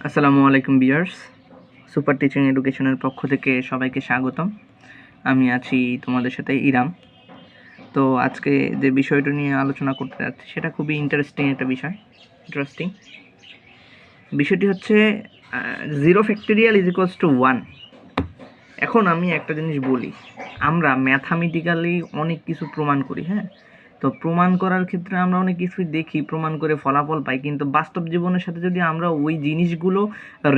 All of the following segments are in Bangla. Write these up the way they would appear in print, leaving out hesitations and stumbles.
আসসালামু আলাইকুম ভিউয়ার্স, সুপার টিচিং এডুকেশনের পক্ষ থেকে সবাইকে স্বাগতম। আমি আছি তোমাদের সাথে ইরাম। তো আজকে যে বিষয়টা নিয়ে আলোচনা করতে যাচ্ছি সেটা খুবই ইন্টারেস্টিং একটা বিষয়। বিষয়টি হচ্ছে 0 ফ্যাক্টোরিয়াল ইজ ইকুয়ালস টু 1। এখন আমি একটা জিনিস বলি, আমরা ম্যাথামেটিক্যালি অনেক কিছু প্রমাণ করি, হ্যাঁ। তো প্রমাণ করার ক্ষেত্রে আমরা অনেক কিছুই দেখি, প্রমাণ করে ফলাফল পাই, কিন্তু বাস্তব জীবনের সাথে যদি আমরা ওই জিনিসগুলো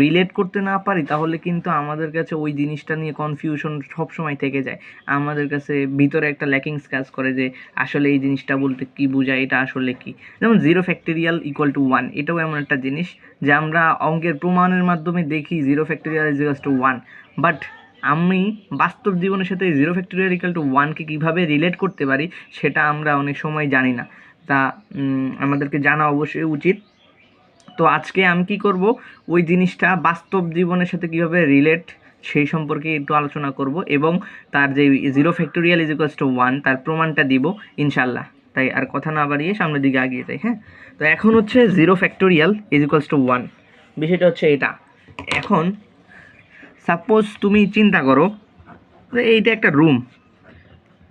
রিলেট করতে না পারি তাহলে কিন্তু আমাদের কাছে ওই জিনিসটা নিয়ে কনফিউশন সবসময় থেকে যায়। আমাদের কাছে ভিতরে একটা ল্যাকিংস কাজ করে যে আসলে এই জিনিসটা বলতে কি বোঝায়, এটা আসলে কি। যেমন 0 ফ্যাক্টোরিয়াল ইকুয়াল টু 1, এটাও এমন একটা জিনিস যে আমরা অঙ্কের প্রমাণের মাধ্যমে দেখি 0 factorial is equals to 1, but আমি বাস্তব জীবনের সাথে 0 ফ্যাক্টোরিয়াল ইকুয়াল টু 1কে কীভাবে রিলেট করতে পারি সেটা আমরা অনেক সময় জানি না। তা আমাদেরকে জানা অবশ্যই উচিত। তো আজকে আমি কি করব, ওই জিনিসটা বাস্তব জীবনের সাথে কীভাবে রিলেট সেই সম্পর্কে একটু আলোচনা করব এবং তার যে 0 ফ্যাক্টোরিয়াল ইজ ইকুয়ালস টু 1 তার প্রমাণটা দিব ইনশাল্লাহ। তাই আর কথা না বাড়িয়ে সামনের দিকে এগিয়ে যাই। হ্যাঁ, তো এখন হচ্ছে 0 ফ্যাক্টোরিয়াল ইজ ইকুয়ালস টু 1, বিষয়টা হচ্ছে এটা। এখন সাপোজ তুমি চিন্তা করো যে এইটা একটা রুম,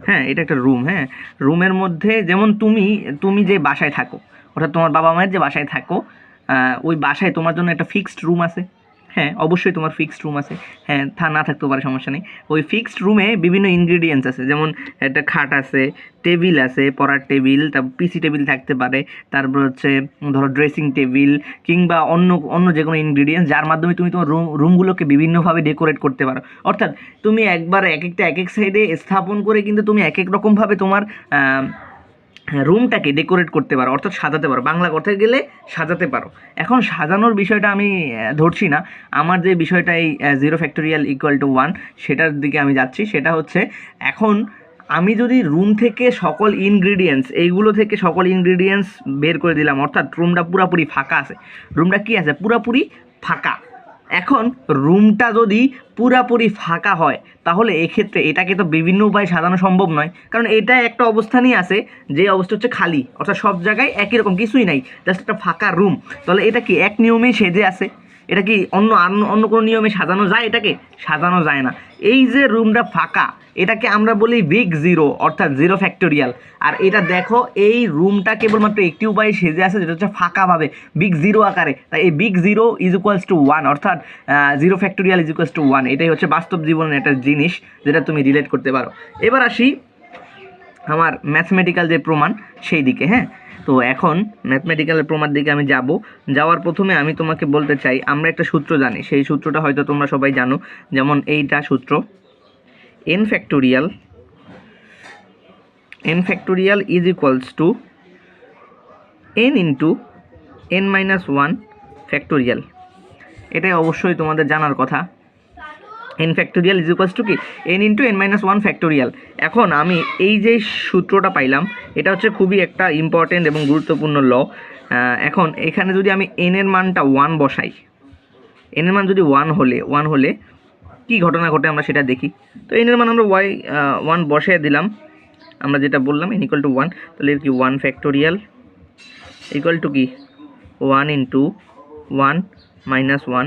হ্যাঁ, এটা একটা রুম। হ্যাঁ, রুমের মধ্যে যেমন তুমি যে বাসায় থাকো, অর্থাৎ তোমার বাবা মায়ের যে বাসায় থাকো, ওই বাসায় তোমার জন্য একটা ফিক্সড রুম আছে। হ্যাঁ, অবশ্যই তোমার ফিক্সড রুম আছে। হ্যাঁ, না থাকতেও পারে, সমস্যা নেই। ওই ফিক্সড রুমে বিভিন্ন ইনগ্রিডিয়েন্টস আছে, যেমন একটা খাট আছে, টেবিল আছে, পড়ার টেবিল, তারপর পিসি টেবিল থাকতে পারে, তারপর হচ্ছে ধরো ড্রেসিং টেবিল কিংবা অন্য যে কোনো ইনগ্রিডিয়েন্টস যার মাধ্যমে তুমি তোমার রুমগুলোকে বিভিন্নভাবে ডেকোরেট করতে পারো। অর্থাৎ তুমি একবার এক এক সাইডে স্থাপন করে কিন্তু তুমি এক এক রকমভাবে তোমার রুমটাকে ডেকোরেট করতে পারো, অর্থাৎ সাজাতে পারো। বাংলা কথায় গেলে সাজাতে পারো। এখন সাজানোর বিষয়টা আমি ধরছি না, আমার যে বিষয়টা এই 0 ফ্যাক্টোরিয়াল ইকুয়াল টু 1 সেটার দিকে আমি যাচ্ছি। সেটা হচ্ছে, এখন আমি যদি রুম থেকে সকল ইনগ্রিডিয়েন্টস বের করে দিলাম, অর্থাৎ রুমটা পুরাপুরি ফাঁকা আছে। রুমটা কি আছে? পুরাপুরি ফাঁকা। এখন রুমটা যদি পুরাপুরি ফাঁকা হয় তাহলে এক্ষেত্রে এটাকে তো বিভিন্ন উপায়ে সাজানো সম্ভব নয়, কারণ এটা একটা অবস্থানই আছে যে অবস্থা হচ্ছে খালি, অর্থাৎ সব জায়গায় একই রকম কিছুই নাই, জাস্ট একটা ফাঁকা রুম। তাহলে এটা কি এক নিয়মেই সেজে আছে? এটা কি অন্য কোনো নিয়মে সাজানো যায়? এটাকে সাজানো যায় না। এই যে রুমটা ফাঁকা, এটাকে আমরা বলি বিগ জিরো, অর্থাৎ 0 ফ্যাক্টোরিয়াল। আর এটা দেখো, এই রুমটা কেবলমাত্র একটি উপায়ে সেজে আছে, যেটা হচ্ছে ফাঁকাভাবে, বিগ জিরো আকারে। তাই এই big zero is equals to 1, অর্থাৎ 0 ফ্যাক্টোরিয়াল ইজ ইকুয়ালস টু 1। এটাই হচ্ছে বাস্তব জীবনের একটা জিনিস যেটা তুমি রিলেট করতে পারো। এবার আসি আমার ম্যাথমেটিক্যাল যে প্রমাণ সেই দিকে। হ্যাঁ, তো এখন ম্যাথমেটিক্যালের প্রমাণ দিকে আমি যাওয়ার প্রথমে আমি তোমাকে বলতে চাই, আমরা একটা সূত্র জানি, সেই সূত্রটা হয়তো তোমরা সবাই জানো। যেমন এইটা সূত্র, n factorial is equals to n into n minus 1 factorial. এটাই অবশ্যই তোমাদের জানার কথা। n factorial is equals to কি? n into n minus 1 factorial. এখন আমি এই যে সূত্রটা পাইলাম, এটা হচ্ছে খুবই একটা ইম্পর্টেন্ট এবং গুরুত্বপূর্ণ ল। এখন এখানে যদি আমি n এর মানটা 1 বসাই, n এর মান যদি 1 হলে কি ঘটনা ঘটে আমরা সেটা দেখি। তো n এর মান আমরা 1 বসিয়ে দিলাম, আমরা যেটা বললাম n ইকুয়াল টু 1, তাহলে এর কি 1 ফ্যাক্টোরিয়াল ইকুয়াল টু কি 1 ইন্টু 1 মাইনাস 1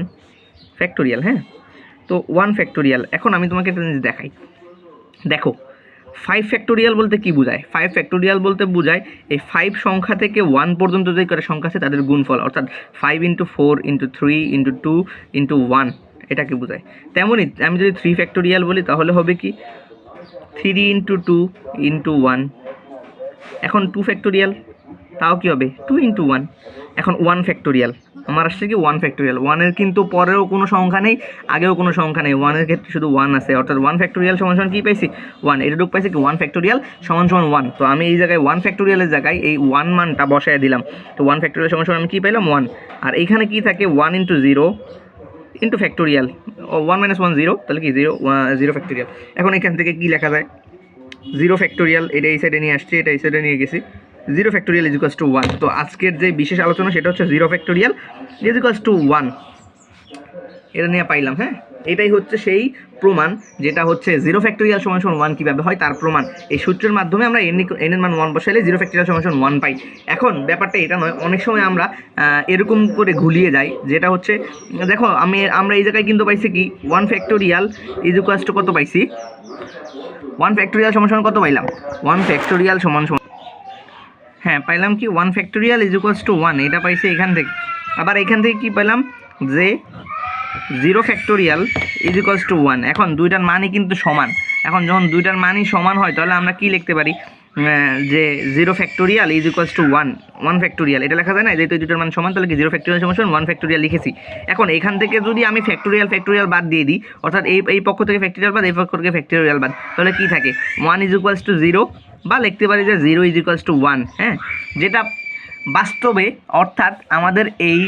ফ্যাক্টোরিয়াল। হ্যাঁ, তো 1 ফ্যাক্টোরিয়াল। এখন আমি তোমাকে একটা জিনিস দেখাই, দেখো 5 ফ্যাক্টোরিয়াল বলতে কি বোঝায়? 5 ফ্যাক্টোরিয়াল বলতে বোঝায় এই 5 সংখ্যা থেকে 1 পর্যন্ত যে কটা সংখ্যা আছে তাদের গুণফল, অর্থাৎ 5 ইন্টু 4 ইন্টু 3 ইন্টু 2 ইন্টু 1, এটাকে বোঝায়। তেমনই আমি যদি 3 ফ্যাক্টোরিয়াল বলি তাহলে হবে কি 3 ইন্টু 2 ইন্টু 1। এখন 2 ফ্যাক্টোরিয়াল, তাও কি হবে 2 ইন্টু 1। এখন 1 ফ্যাক্টোরিয়াল, আমার আসছে কি 1 ফ্যাক্টোরিয়াল। 1-এর কিন্তু পরেও কোনো সংখ্যা নেই, আগেও কোনো সংখ্যা নেই, 1-এর ক্ষেত্রে শুধু 1 আছে, অর্থাৎ 1 ফ্যাক্টোরিয়াল সমান সমান কী পাইছি? 1। এটুকু পাইছি কি 1 ফ্যাক্টোরিয়াল সমান সমান 1। তো আমি এই জায়গায় 1 ফ্যাক্টোরিয়ালের জায়গায় এই 1 মানটা বসায় দিলাম। তো 1 ফ্যাক্টোরিয়াল সমান সমান আমি কী পাইলাম? 1। আর এইখানে কি থাকে? 1 ইন্টু 0 ইন্টু ফ্যাক্টোরিয়াল, 1 মাইনাস 1 0, তাহলে কি 0 ফ্যাক্টোরিয়াল। এখন এখান থেকে কি লেখা যায়? 0 ফ্যাক্টোরিয়াল, এটা এই সাইডে নিয়ে আসছি, এটা এই সাইডে নিয়ে গেছি। 0 ফ্যাক্টোরিয়াল ইজ ইকুয়ালস টু 1। তো আজকের যে বিশেষ আলোচনা সেটা হচ্ছে 0 ফ্যাক্টোরিয়াল ইজ ইকুয়ালস টু 1, এটা নিয়ে পাইলাম। হ্যাঁ, এটাই হচ্ছে সেই প্রমাণ, যেটা হচ্ছে 0 ফ্যাক্টোরিয়াল সমান সমান 1 কীভাবে হয় তার প্রমাণ। এই সূত্রের মাধ্যমে আমরা এন এর মান 1 বসাইলে 0 ফ্যাক্টোরিয়াল সমান সমান 1 পাই। এখন ব্যাপারটা এটা নয়, অনেক সময় আমরা এরকম করে ঘুলিয়ে যাই, যেটা হচ্ছে দেখো আমরা এই জায়গায় কিন্তু পাইছি কি 1 ফ্যাক্টোরিয়াল ইজ ইকুয়ালস টু কত পাইছি, 1 ফ্যাক্টোরিয়াল সমান সমান কত পাইলাম, 1 ফ্যাক্টোরিয়াল সমান সমান হ্যাঁ পাইলাম কি 1 ফ্যাক্টোরিয়াল ইজ ইকুয়ালস টু 1, এটা পাইছি এখান থেকে। আবার এখান থেকে কি পেলাম যে 0 ফ্যাক্টোরিয়াল ইজ ইকুয়ালস টু 1। এখন দুইটার মানই কিন্তু সমান। এখন যখন দুইটার মানই সমান হয় তাহলে আমরা কি লিখতে পারি, যে 0 factorial is equals to 1 factorial, এটা লেখা যায় না, যেহেতু দুইটার মান সমান তাহলে কি 0 ফ্যাক্টোরিয়াল সমান 1 ফ্যাক্টোরিয়াল লিখেছি। এখন এখান থেকে যদি আমি ফ্যাক্টোরিয়াল বাদ দিয়ে দিই, অর্থাৎ এই পক্ষ থেকে ফ্যাক্টোরিয়াল বাদ, এই পক্ষ থেকে ফ্যাক্টোরিয়াল বাদ, তাহলে কি থাকে 1 ইজ ইকুয়ালস টু 0, বা লিখতে পারি যে 0 ইজ ইকুয়ালস টু 1। হ্যাঁ, যেটা বাস্তবে অর্থাৎ আমাদের এই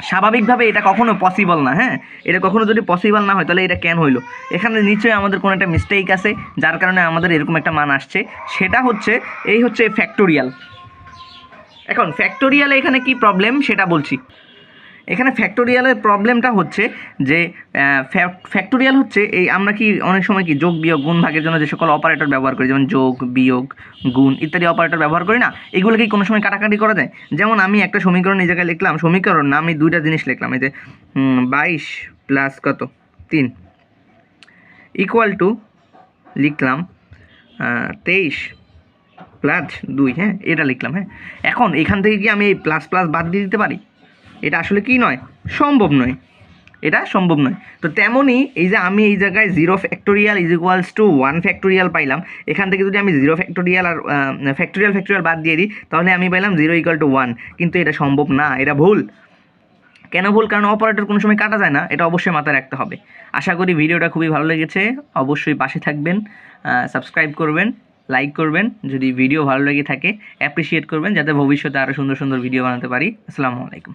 স্বাভাবিকভাবে এটা কখনো পসিবল না। হ্যাঁ, এটা কখনো যদি পসিবল না হয় তাহলে এটা কেন হইলো, এখানে নিশ্চয়ই আমাদের কোনো একটা মিস্টেক আছে যার কারণে আমাদের এরকম একটা মান আসছে, সেটা হচ্ছে এই হচ্ছে ফ্যাক্টোরিয়াল। এখন ফ্যাক্টোরিয়ালে এখানে কি প্রবলেম সেটা বলছি। এখানে ফ্যাক্টোরিয়ালের প্রবলেমটা হচ্ছে যে ফ্যাক্টোরিয়াল হচ্ছে এই আমরা কি অনেক সময় কি যোগ বিয়োগ গুণ ভাগের জন্য যে সকল অপারেটর ব্যবহার করি, যেমন যোগ বিয়োগ গুণ ইত্যাদি অপারেটর ব্যবহার করি না, এগুলো কি কোনো সময় কাটাকাটি করা যায়? যেমন আমি একটা সমীকরণ এই জায়গায় লিখলাম, সমীকরণ না, আমি দুইটা জিনিস লিখলাম, এই যে 22 প্লাস কত 3 ইকুয়াল টু লিখলাম 23 প্লাস 2। হ্যাঁ, এটা লিখলাম। হ্যাঁ, এখন এখান থেকে কি আমি এই প্লাস প্লাস বাদ দিয়ে দিতে পারি? এটা আসলে কি নয়, সম্ভব নয়, এটা সম্ভব নয়। তো তেমনই এই যে আমি এই জায়গায় 0 factorial is equals to 1 factorial পাইলাম, এখান থেকে যদি আমি 0 ফ্যাক্টোরিয়াল আর ফ্যাক্টোরিয়াল বাদ দিয়ে দিই তাহলে আমি পাইলাম 0 ইকুয়াল টু 1, কিন্তু এটা সম্ভব না, এটা ভুল। কেন ভুল? কারণ অপারেটর কোনো সময় কাটা যায় না, এটা অবশ্যই মাথায় রাখতে হবে। আশা করি ভিডিওটা খুবই ভালো লেগেছে, অবশ্যই পাশে থাকবেন, সাবস্ক্রাইব করবেন, লাইক করবেন, যদি ভিডিও ভালো লেগে থাকে অ্যাপ্রিসিয়েট করবেন, যাতে ভবিষ্যতে আরও সুন্দর সুন্দর ভিডিও বানাতে পারি। আসসালামু আলাইকুম।